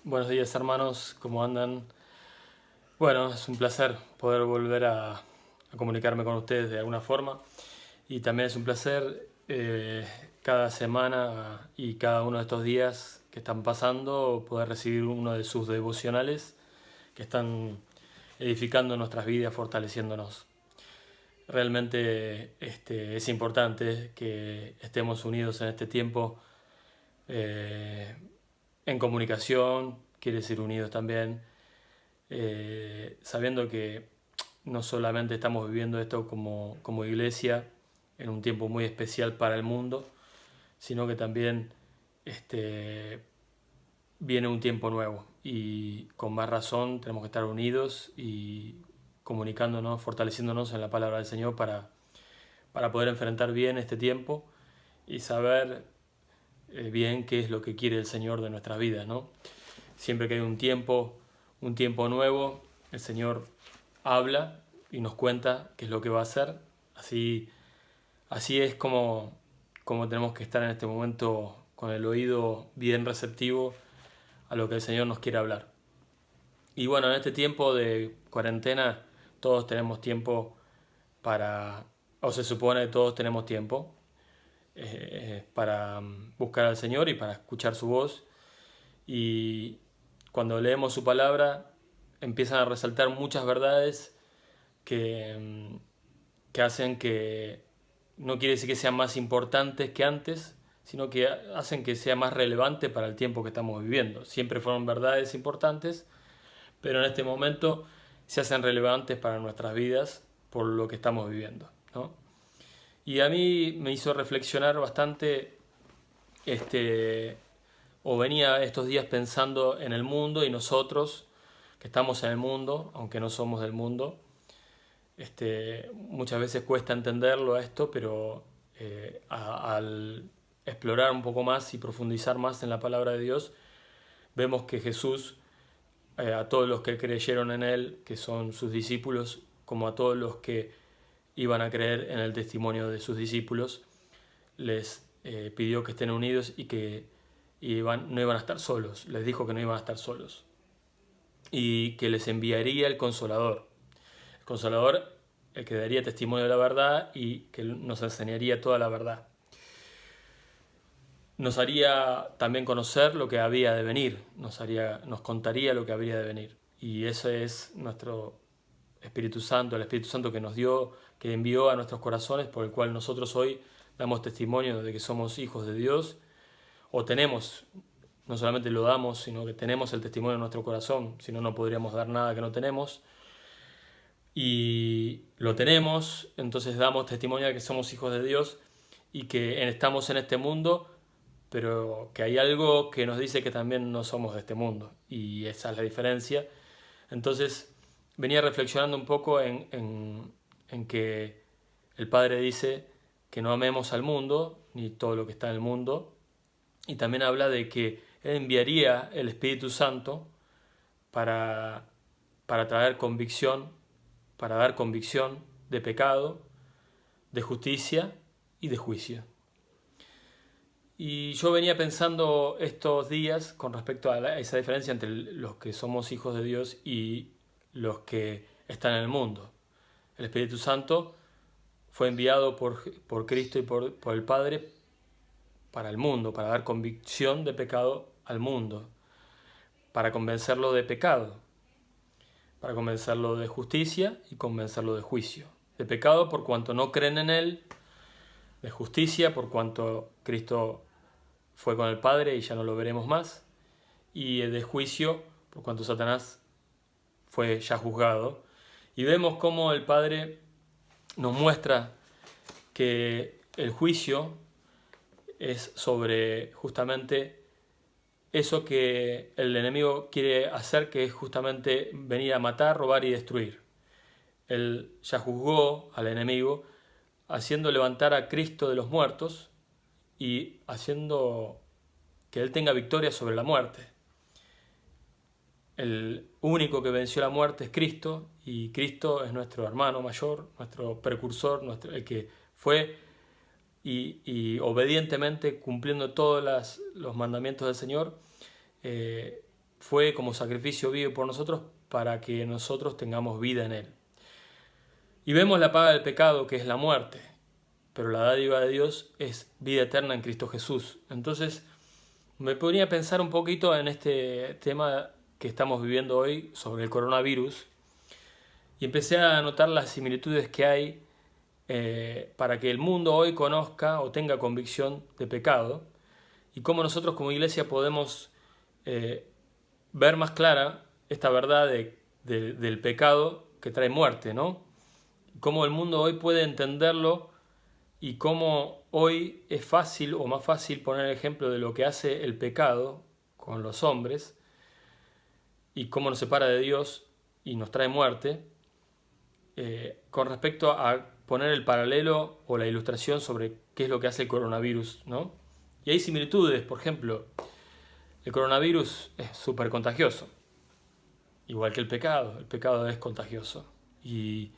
Buenos días hermanos, ¿cómo andan? Bueno, es un placer poder volver a comunicarme con ustedes de alguna forma y también es un placer cada semana y cada uno de estos días que están pasando poder recibir uno de sus devocionales que están edificando nuestras vidas, fortaleciéndonos. Realmente es importante que estemos unidos en este tiempo en comunicación, quiere decir unidos también, sabiendo que no solamente estamos viviendo esto como iglesia en un tiempo muy especial para el mundo, sino que también viene un tiempo nuevo y con más razón tenemos que estar unidos y comunicándonos, fortaleciéndonos en la palabra del Señor para poder enfrentar bien este tiempo y saber bien qué es lo que quiere el Señor de nuestras vidas, ¿no? Siempre que hay un tiempo nuevo, el Señor habla y nos cuenta qué es lo que va a hacer. Así es como tenemos que estar en este momento con el oído bien receptivo a lo que el Señor nos quiere hablar. Y bueno, en este tiempo de cuarentena todos tenemos tiempo o se supone que todos tenemos tiempo para buscar al Señor y para escuchar su voz. Y cuando leemos su palabra empiezan a resaltar muchas verdades que hacen que no quiere decir que sean más importantes que antes, sino que hacen que sea más relevante para el tiempo que estamos viviendo. Siempre fueron verdades importantes, pero en este momento se hacen relevantes para nuestras vidas por lo que estamos viviendo, ¿no? Y a mí me hizo reflexionar bastante, o venía estos días pensando en el mundo y nosotros, que estamos en el mundo, aunque no somos del mundo. Muchas veces cuesta entenderlo a esto, pero al explorar un poco más y profundizar más en la palabra de Dios, vemos que Jesús, a todos los que creyeron en Él, que son sus discípulos, como a todos los que iban a creer en el testimonio de sus discípulos, les pidió que estén unidos y que no iban a estar solos. Les dijo que no iban a estar solos y que les enviaría el Consolador. El Consolador, el que daría testimonio de la verdad y que nos enseñaría toda la verdad. Nos haría también conocer lo que había de venir, nos contaría lo que habría de venir. Y ese es nuestro Espíritu Santo, el Espíritu Santo que nos dio, que envió a nuestros corazones, por el cual nosotros hoy damos testimonio de que somos hijos de Dios, o tenemos, no solamente lo damos, sino que tenemos el testimonio en nuestro corazón, si no, no podríamos dar nada que no tenemos. Y lo tenemos, entonces damos testimonio de que somos hijos de Dios y que estamos en este mundo, pero que hay algo que nos dice que también no somos de este mundo, y esa es la diferencia. Entonces venía reflexionando un poco en que el Padre dice que no amemos al mundo, ni todo lo que está en el mundo, y también habla de que Él enviaría el Espíritu Santo para traer convicción, para dar convicción de pecado, de justicia y de juicio. Y yo venía pensando estos días con respecto a esa diferencia entre los que somos hijos de Dios y los que están en el mundo. El Espíritu Santo fue enviado por Cristo y por el Padre para el mundo, para dar convicción de pecado al mundo, para convencerlo de pecado, para convencerlo de justicia y convencerlo de juicio. De pecado por cuanto no creen en Él, de justicia por cuanto Cristo fue con el Padre y ya no lo veremos más, y de juicio por cuanto Satanás fue ya juzgado. Y vemos cómo el Padre nos muestra que el juicio es sobre justamente eso que el enemigo quiere hacer, que es justamente venir a matar, robar y destruir. Él ya juzgó al enemigo, haciendo levantar a Cristo de los muertos y haciendo que Él tenga victoria sobre la muerte. El único que venció la muerte es Cristo, y Cristo es nuestro hermano mayor, nuestro precursor, el que fue y obedientemente cumpliendo todos los mandamientos del Señor, fue como sacrificio vivo por nosotros para que nosotros tengamos vida en Él. Y vemos la paga del pecado, que es la muerte, pero la dádiva de Dios es vida eterna en Cristo Jesús. Entonces me ponía a pensar un poquito en este tema que estamos viviendo hoy sobre el coronavirus y empecé a notar las similitudes que hay para que el mundo hoy conozca o tenga convicción de pecado y cómo nosotros como iglesia podemos ver más clara esta verdad del pecado que trae muerte, ¿no? Cómo el mundo hoy puede entenderlo y cómo hoy es fácil o más fácil poner el ejemplo de lo que hace el pecado con los hombres y cómo nos separa de Dios y nos trae muerte, con respecto a poner el paralelo o la ilustración sobre qué es lo que hace el coronavirus, ¿no? Y hay similitudes, por ejemplo, el coronavirus es súper contagioso, igual que el pecado es contagioso. Y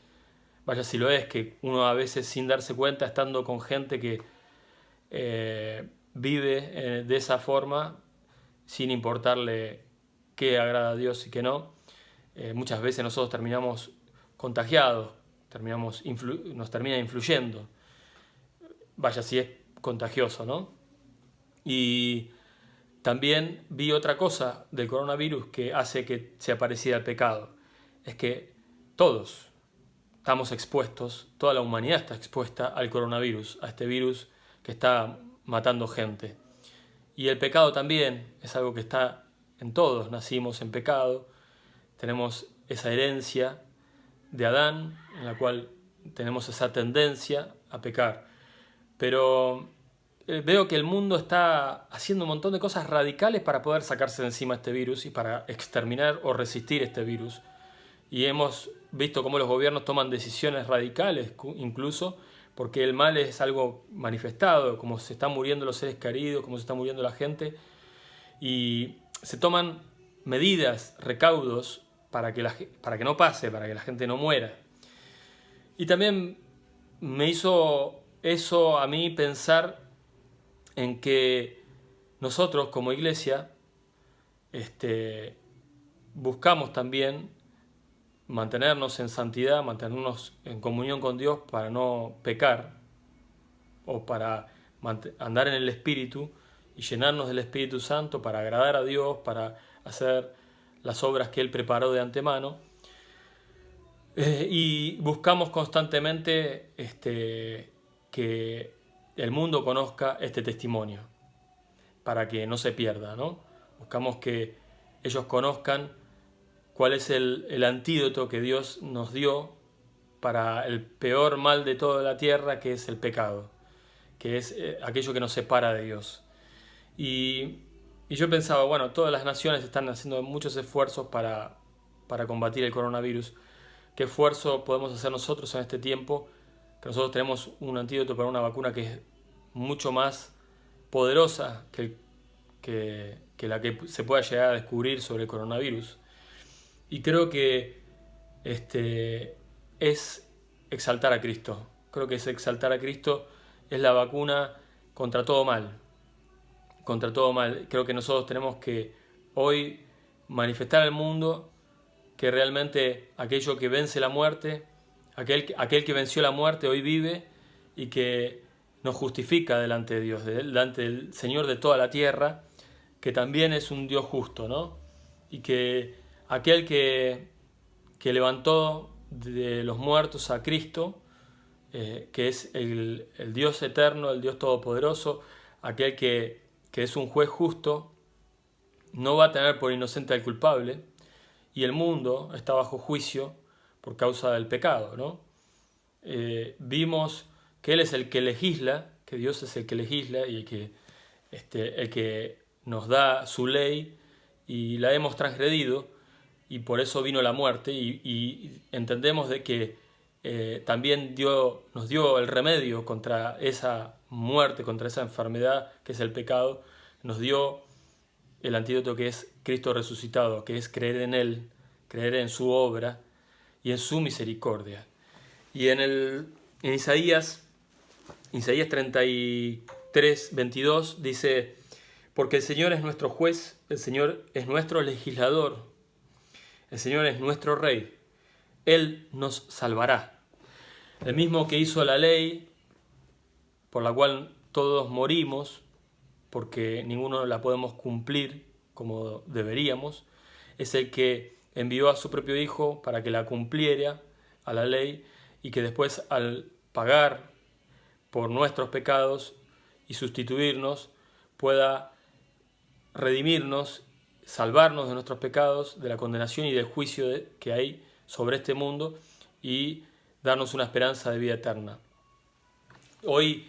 vaya si lo es, que uno a veces sin darse cuenta, estando con gente que vive de esa forma, sin importarle qué agrada a Dios y qué no, muchas veces nosotros terminamos contagiados, nos termina influyendo. Vaya si es contagioso, ¿no? Y también vi otra cosa del coronavirus que hace que sea parecida al pecado. Es que todos estamos expuestos, toda la humanidad está expuesta al coronavirus, a este virus que está matando gente. Y el pecado también es algo que está en todos, nacimos en pecado, tenemos esa herencia de Adán, en la cual tenemos esa tendencia a pecar. Pero veo que el mundo está haciendo un montón de cosas radicales para poder sacarse de encima este virus y para exterminar o resistir este virus. Y hemos visto cómo los gobiernos toman decisiones radicales, incluso porque el mal es algo manifestado, como se están muriendo los seres queridos, como se está muriendo la gente, y se toman medidas, recaudos, para que no pase, para que la gente no muera. Y también me hizo eso a mí pensar en que nosotros como iglesia buscamos también mantenernos en santidad, mantenernos en comunión con Dios para no pecar o para andar en el Espíritu y llenarnos del Espíritu Santo para agradar a Dios, para hacer las obras que Él preparó de antemano. Y buscamos constantemente que el mundo conozca este testimonio para que no se pierda, ¿no? Buscamos que ellos conozcan cuál es el antídoto que Dios nos dio para el peor mal de toda la tierra, que es el pecado, que es aquello que nos separa de Dios. Y yo pensaba, bueno, todas las naciones están haciendo muchos esfuerzos para combatir el coronavirus. ¿Qué esfuerzo podemos hacer nosotros en este tiempo? Que nosotros tenemos un antídoto para una vacuna que es mucho más poderosa que la que se pueda llegar a descubrir sobre el coronavirus. Y creo que es exaltar a Cristo. Creo que es exaltar a Cristo, es la vacuna contra todo mal. Contra todo mal. Creo que nosotros tenemos que hoy manifestar al mundo que realmente aquello que vence la muerte, aquel que venció la muerte hoy vive y que nos justifica delante de Dios, delante del Señor de toda la tierra, que también es un Dios justo, ¿no? Y que aquel que levantó de los muertos a Cristo, que es el Dios eterno, el Dios todopoderoso, aquel que es un juez justo, no va a tener por inocente al culpable, y el mundo está bajo juicio por causa del pecado, ¿no? Vimos que Él es el que legisla, que Dios es el que legisla y el que nos da su ley y la hemos transgredido y por eso vino la muerte y entendemos de que también nos dio el remedio contra esa muerte, contra esa enfermedad que es el pecado, nos dio el antídoto que es Cristo resucitado, que es creer en Él, creer en su obra y en su misericordia. Y en Isaías 33, 22 dice: Porque el Señor es nuestro juez, el Señor es nuestro legislador, el Señor es nuestro Rey. Él nos salvará. El mismo que hizo la ley, por la cual todos morimos, porque ninguno la podemos cumplir como deberíamos, es el que envió a su propio Hijo para que la cumpliera a la ley y que después al pagar por nuestros pecados y sustituirnos pueda redimirnos, salvarnos de nuestros pecados, de la condenación y del juicio que hay sobre este mundo y darnos una esperanza de vida eterna. Hoy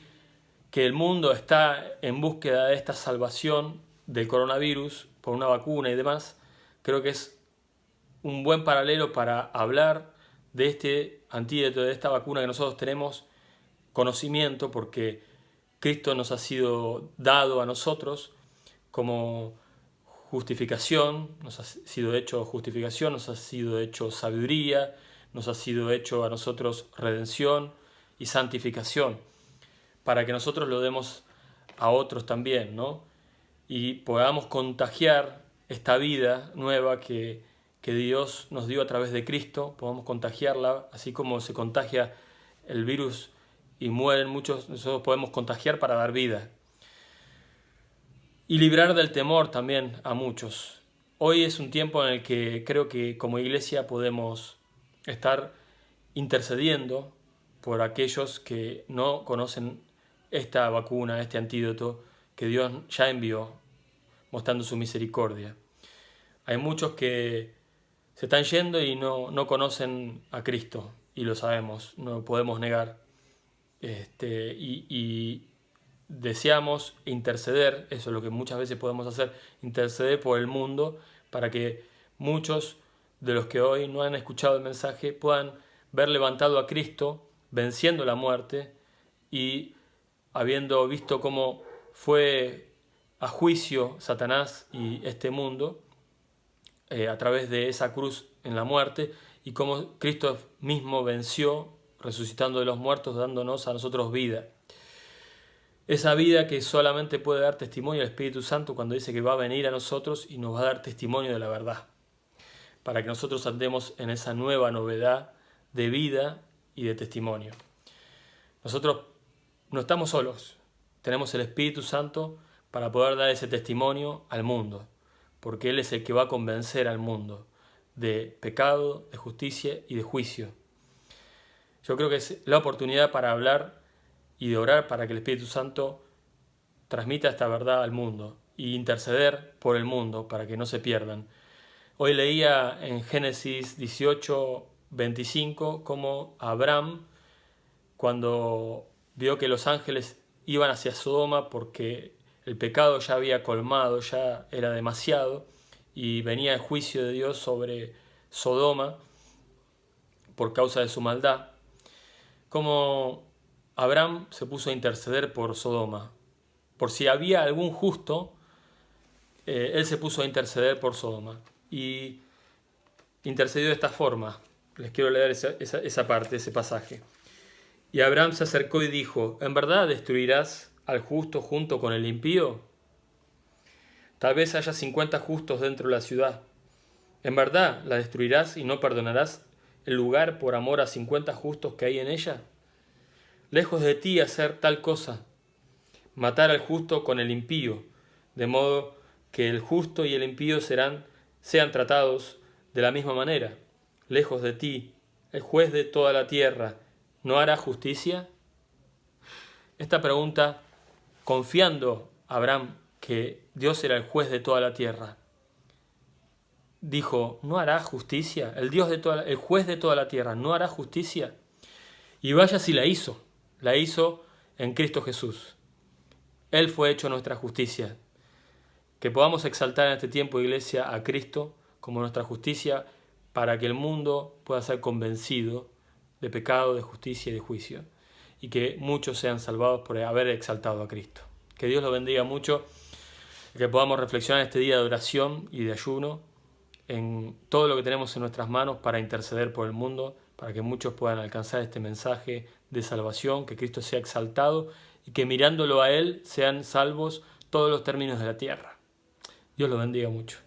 que el mundo está en búsqueda de esta salvación del coronavirus por una vacuna y demás, creo que es un buen paralelo para hablar de este antídoto, de esta vacuna que nosotros tenemos conocimiento, porque Cristo nos ha sido dado a nosotros como justificación, nos ha sido hecho justificación, nos ha sido hecho sabiduría, nos ha sido hecho a nosotros redención y santificación, para que nosotros lo demos a otros también, ¿no? Y podamos contagiar esta vida nueva que Dios nos dio a través de Cristo, podamos contagiarla, así como se contagia el virus y mueren muchos, nosotros podemos contagiar para dar vida. Y librar del temor también a muchos. Hoy es un tiempo en el que creo que como iglesia podemos estar intercediendo por aquellos que no conocen esta vacuna, este antídoto que Dios ya envió, mostrando su misericordia. Hay muchos que se están yendo y no conocen a Cristo, y lo sabemos, no lo podemos negar. Y deseamos interceder, eso es lo que muchas veces podemos hacer, interceder por el mundo para que muchos de los que hoy no han escuchado el mensaje puedan ver levantado a Cristo, venciendo la muerte y habiendo visto cómo fue a juicio Satanás y este mundo a través de esa cruz en la muerte y cómo Cristo mismo venció resucitando de los muertos, dándonos a nosotros vida. Esa vida que solamente puede dar testimonio el Espíritu Santo cuando dice que va a venir a nosotros y nos va a dar testimonio de la verdad, para que nosotros andemos en esa nueva novedad de vida y de testimonio. Nosotros no estamos solos, tenemos el Espíritu Santo para poder dar ese testimonio al mundo, porque Él es el que va a convencer al mundo de pecado, de justicia y de juicio. Yo creo que es la oportunidad para hablar y de orar para que el Espíritu Santo transmita esta verdad al mundo y interceder por el mundo para que no se pierdan. Hoy leía en Génesis 18:25 cómo Abraham, cuando vio que los ángeles iban hacia Sodoma porque el pecado ya había colmado, ya era demasiado, y venía el juicio de Dios sobre Sodoma por causa de su maldad, como Abraham se puso a interceder por Sodoma. Por si había algún justo, él se puso a interceder por Sodoma. Y intercedió de esta forma. Les quiero leer esa parte, ese pasaje. Y Abraham se acercó y dijo: ¿En verdad destruirás al justo junto con el impío? Tal vez haya 50 justos dentro de la ciudad. ¿En verdad la destruirás y no perdonarás el lugar por amor a 50 justos que hay en ella? Lejos de ti hacer tal cosa, matar al justo con el impío, de modo que el justo y el impío sean tratados de la misma manera. Lejos de ti, el juez de toda la tierra, ¿no hará justicia? Esta pregunta, confiando a Abraham que Dios era el juez de toda la tierra, dijo: ¿no hará justicia? El juez de toda la tierra, ¿no hará justicia? Y vaya si la hizo en Cristo Jesús. Él fue hecho nuestra justicia. Que podamos exaltar en este tiempo, iglesia, a Cristo como nuestra justicia, para que el mundo pueda ser convencido de pecado, de justicia y de juicio, y que muchos sean salvados por haber exaltado a Cristo. Que Dios lo bendiga mucho, que podamos reflexionar este día de oración y de ayuno en todo lo que tenemos en nuestras manos para interceder por el mundo, para que muchos puedan alcanzar este mensaje de salvación, que Cristo sea exaltado y que mirándolo a Él sean salvos todos los términos de la tierra. Dios los bendiga mucho.